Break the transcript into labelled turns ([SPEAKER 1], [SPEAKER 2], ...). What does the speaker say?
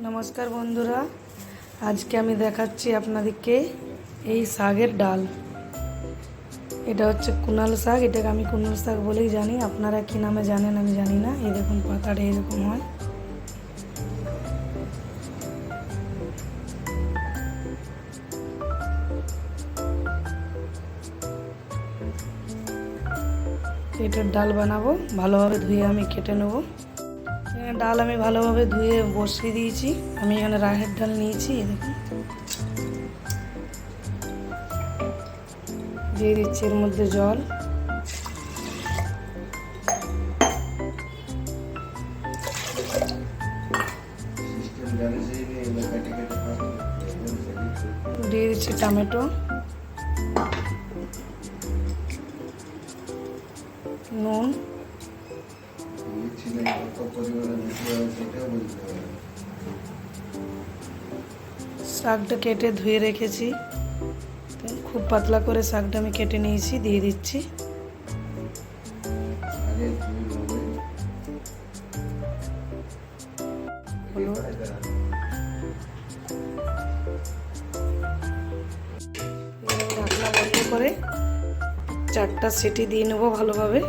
[SPEAKER 1] নমস্কার বন্ধুরা, আজকে আমি দেখাচ্ছি আপনাদেরকে এই শাকের ডাল। এটা হচ্ছে কুনাল শাক। এটাকে আমি কুনাল শাক বলেই জানি, আপনারা কি নামে জানেন আমি জানি না। এই দেখুন পাতাটা এরকম হয়। এটার ডাল বানাবো। ভালোভাবে ধুয়ে আমি কেটে নেবো। ডাল আমি ভালোভাবে ধুয়ে বসিয়ে দিয়েছি। আমি এখানে রাহের ডাল নিয়েছি। এই দেখুন, দিয়ে দিচ্ছি এর মধ্যে জল। দিয়ে দিচ্ছি টমেটো, নুন, শাকটা কেটে ধুয়ে রেখেছি। খুব পাতলা করে শাকটা আমি কেটে নিয়েছি, দিয়ে দিচ্ছি। ঢাকনা বন্ধ করে 4টা সিটি দিয়ে নেবো ভালোভাবে।